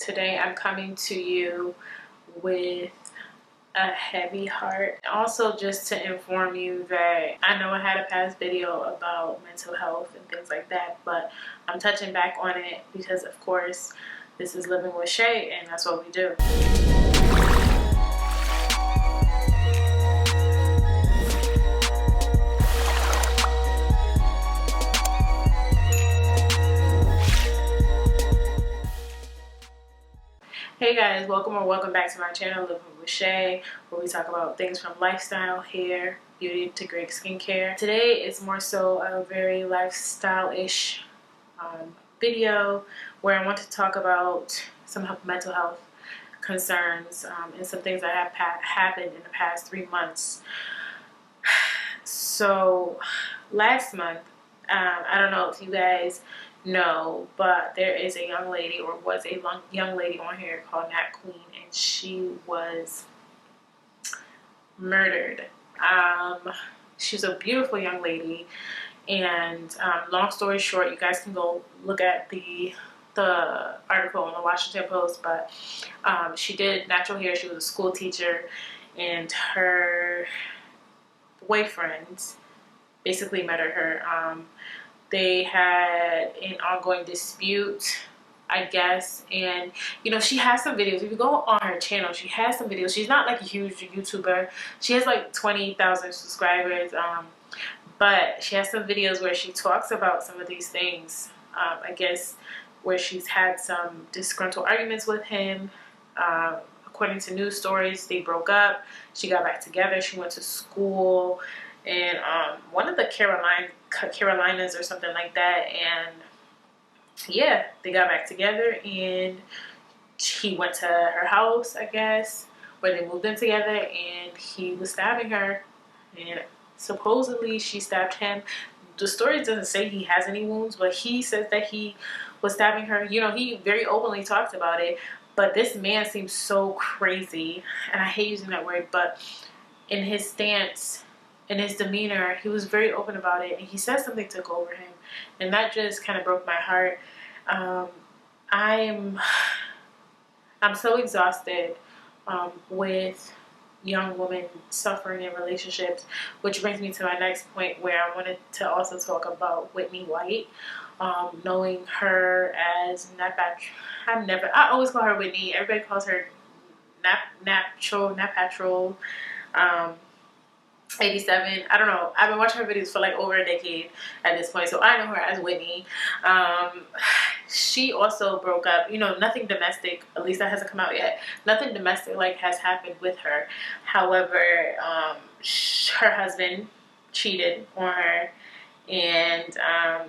Today I'm coming to you with a heavy heart. Also, just to inform you that I know I had a past video about mental health and things like that, but I'm touching back on it because, of course, this is Living with Shea, and that's what we do. Hey guys, welcome back to my channel, Living with Shea, where we talk about things from lifestyle, hair, beauty to great skincare. Today is more so a very lifestyle-ish video where I want to talk about some mental health concerns and some things that have happened in the past 3 months. So last month, I don't know if you guys know, but there is a young lady, or was a young lady on here called Napp Queen, and she was murdered. She's a beautiful young lady, and long story short, you guys can go look at the article on the Washington Post, but she did natural hair. She was a school teacher, and her boyfriend basically murdered her. They had an ongoing dispute, I guess, and you know, she has some videos. If you go on her channel, she has some videos. She's not like a huge YouTuber. She has like 20,000 subscribers, but she has some videos where she talks about some of these things. I guess where she's had some disgruntled arguments with him. According to news stories, they broke up. She got back together. She went to school in one of the Carolinas or something like that, and yeah, they got back together, and he went to her house, I guess, where they moved in together, and he was stabbing her, and supposedly she stabbed him. The story doesn't say he has any wounds, but he says that he was stabbing her. You know, he very openly talked about it, but this man seems so crazy, and I hate using that word, but in his stance, in his demeanor, he was very open about it, and he said something took over him, and that just kind of broke my heart. I'm so exhausted with young women suffering in relationships, which brings me to my next point, where I wanted to also talk about Whitney White. Knowing her as I always call her Whitney. Everybody calls her NAPATURAL 87. I don't know. I've been watching her videos for like over a decade at this point, so I know her as Whitney. She also broke up. You know, nothing domestic, at least that hasn't come out yet. Nothing domestic like has happened with her. However, her husband cheated on her, and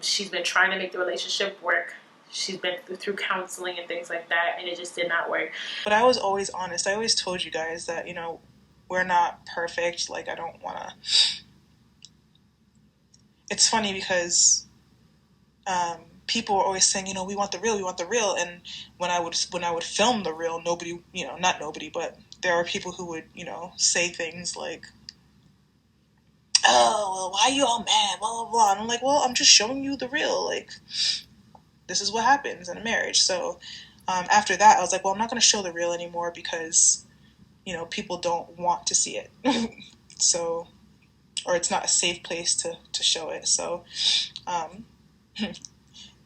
she's been trying to make the relationship work. She's been through counseling and things like that, and it just did not work. But I was always honest. I always told you guys that, you know, we're not perfect. Like, I don't want to... It's funny because people are always saying, you know, we want the real, we want the real. And when I would film the real, nobody, you know, not nobody, but there are people who would, you know, say things like, oh, well, why are you all mad, blah, blah, blah. And I'm like, well, I'm just showing you the real. Like, this is what happens in a marriage. So after that, I was like, well, I'm not going to show the real anymore because, you know, people don't want to see it. So, or it's not a safe place to show it. So,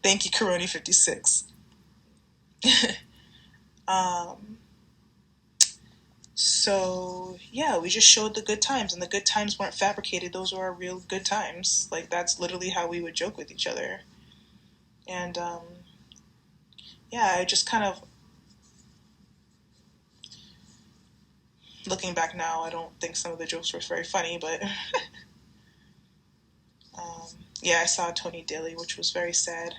thank you, Corona56. So, yeah, we just showed the good times, and the good times weren't fabricated. Those were our real good times. Like, that's literally how we would joke with each other. And, yeah, I just kind of, looking back now, I don't think some of the jokes were very funny, but yeah, I saw Tony Daly, which was very sad,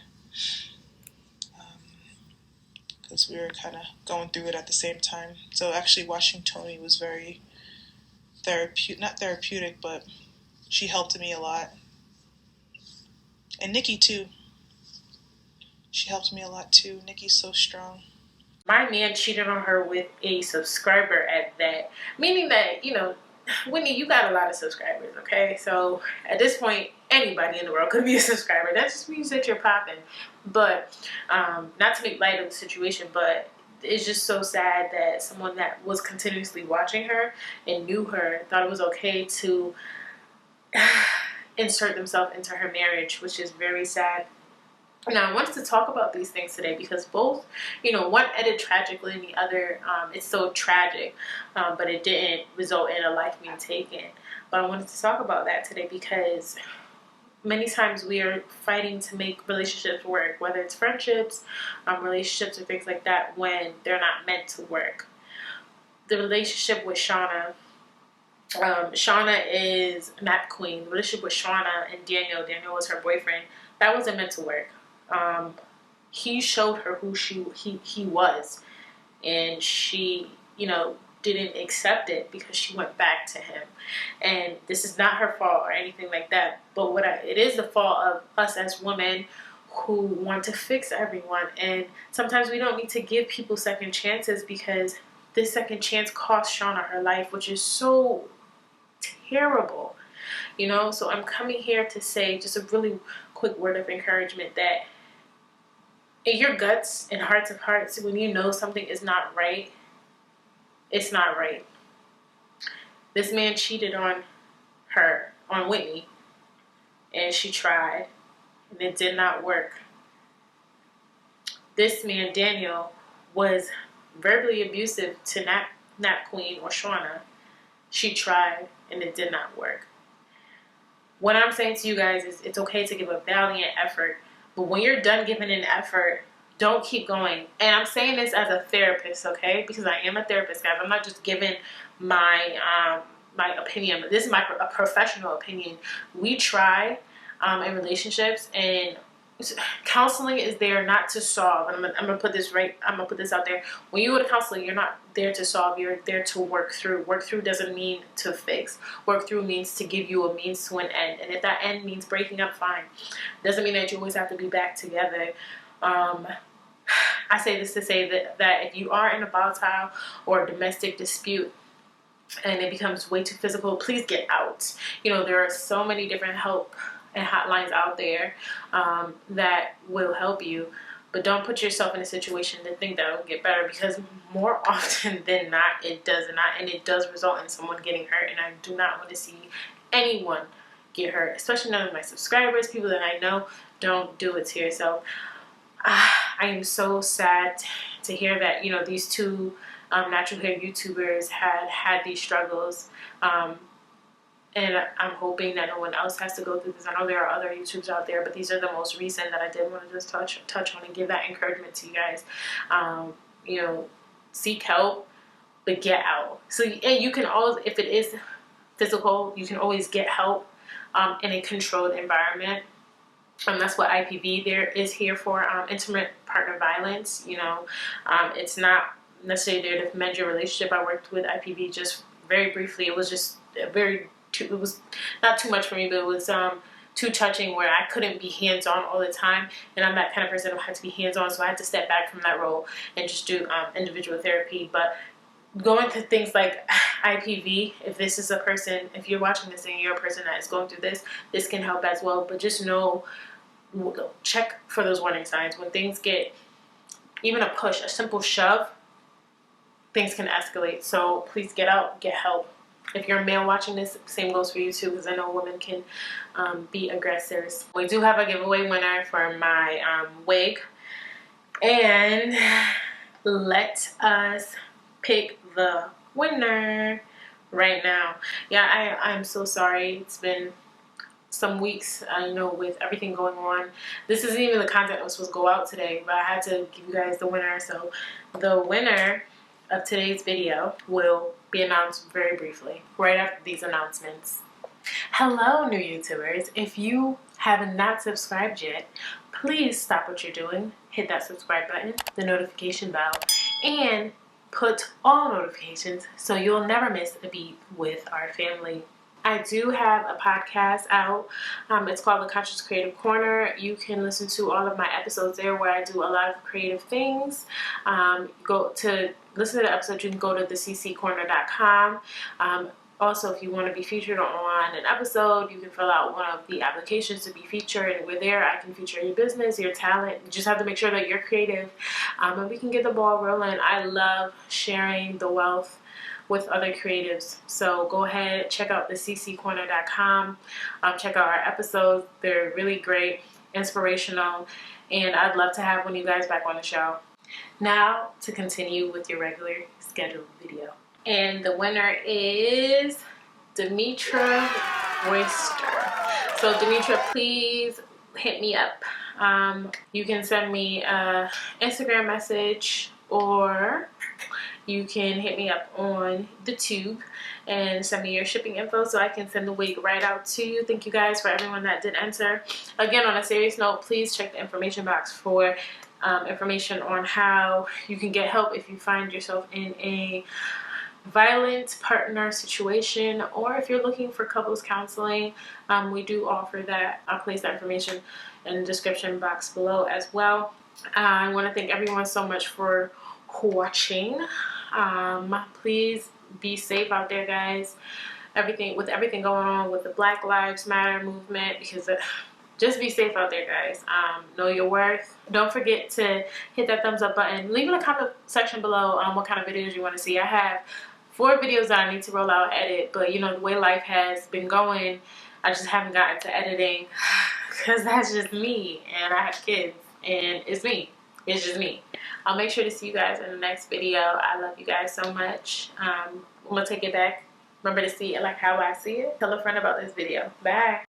because we were kind of going through it at the same time. So actually watching Tony was very not therapeutic, but she helped me a lot. And Nikki too. She helped me a lot too. Nikki's so strong. My man cheated on her with a subscriber at that. Meaning that, you know, Whitney, you got a lot of subscribers, okay? So at this point, anybody in the world could be a subscriber. That just means that you're popping. But not to make light of the situation, but it's just so sad that someone that was continuously watching her and knew her thought it was okay to insert themselves into her marriage, which is very sad. Now, I wanted to talk about these things today because both, one ended tragically and the other, it's so tragic, but it didn't result in a life being taken. But I wanted to talk about that today because many times we are fighting to make relationships work, whether it's friendships, relationships, or things like that, when they're not meant to work. The relationship with Shauna is Napp Queen. The relationship with Shauna and Daniel was her boyfriend, that wasn't meant to work. He showed her who he was, and she, didn't accept it because she went back to him. And this is not her fault or anything like that, but it is the fault of us as women who want to fix everyone. And sometimes we don't need to give people second chances, because this second chance cost Shauna her life, which is so terrible. So I'm coming here to say just a really quick word of encouragement that in your guts and hearts of hearts, when you know something is not right, it's not right. This man cheated on her, on Whitney, and she tried, and it did not work. This man, Daniel, was verbally abusive to Napp Queen or Shauna. She tried, and it did not work. What I'm saying to you guys is it's okay to give a valiant effort, but when you're done giving an effort, don't keep going. And I'm saying this as a therapist, okay? Because I am a therapist, guys. I'm not just giving my my opinion. This is a professional opinion. We try in relationships, and counseling is there not to solve. And I'm gonna put this out there. When you go to counseling, you're not there to solve. You're there to work through. Work through doesn't mean to fix. Work through means to give you a means to an end. And if that end means breaking up, fine. Doesn't mean that you always have to be back together. I say this to say that if you are in a volatile or domestic dispute and it becomes way too physical, please get out. There are so many different help and hotlines out there that will help you, but don't put yourself in a situation to think that it will get better, because more often than not, it does not, and it does result in someone getting hurt. And I do not want to see anyone get hurt, especially none of my subscribers, people that I know. Don't do it to yourself. I am so sad to hear that these two natural hair YouTubers had these struggles, and I'm hoping that no one else has to go through this. I know there are other YouTubers out there, but these are the most recent that I did want to just touch on and give that encouragement to you guys. Seek help, but get out. So, and you can always, if it is physical, you can always get help in a controlled environment. That's what IPV there is here for, intimate partner violence. It's not necessarily there to mend your relationship. I worked with IPV just very briefly. It was just it was not too much for me, but it was too touching, where I couldn't be hands-on all the time, and I'm that kind of person who had to be hands-on, so I had to step back from that role and just do individual therapy. But going to things like IPV, if you're watching this and you're a person that is going through this can help as well. But just know, check for those warning signs. When things get even a push, a simple shove, things can escalate. So please get out, get help. If you're a male watching this, same goes for you too, because I know women can be aggressors. We do have a giveaway winner for my wig, and let us pick the winner right now. Yeah, I'm so sorry. It's been some weeks, I know, with everything going on. This isn't even the content that was supposed to go out today, but I had to give you guys the winner. So the winner of today's video will be announced very briefly right after these announcements. Hello, new YouTubers. If you have not subscribed yet, please stop what you're doing, hit that subscribe button, the notification bell, and put all notifications so you'll never miss a beat with our family. I do have a podcast out. It's called The Conscious Creative Corner. You can listen to all of my episodes there, where I do a lot of creative things. Go to listen to the episode, you can go to thecccorner.com. Also, if you want to be featured on an episode, you can fill out one of the applications to be featured, and we're there. I can feature your business, your talent. You just have to make sure that you're creative, and we can get the ball rolling. I love sharing the wealth with other creatives. So go ahead, check out the cccorner.com. Check out our episodes. They're really great, inspirational, and I'd love to have one of you guys back on the show. Now to continue with your regular scheduled video. And the winner is Demetra Royster. So Demetra, please hit me up. You can send me an Instagram message, or you can hit me up on the tube and send me your shipping info so I can send the wig right out to you. Thank you guys for everyone that did enter. Again, on a serious note, please check the information box for information on how you can get help if you find yourself in a violent partner situation, or if you're looking for couples counseling. We do offer that. I'll place that information in the description box below as well. I want to thank everyone so much for watching. Please be safe out there, guys. With everything going on with the Black Lives Matter movement, because just be safe out there, guys. Know your worth. Don't forget to hit that thumbs up button. Leave in the comment section below what kind of videos you want to see. I have 4 videos that I need to roll out and edit, but you know, the way life has been going, I just haven't gotten to editing because that's just me, and I have kids, and it's me. It's just me. I'll make sure to see you guys in the next video. I love you guys so much. I'm gonna take it back. Remember to see it like how I see it. Tell a friend about this video. Bye.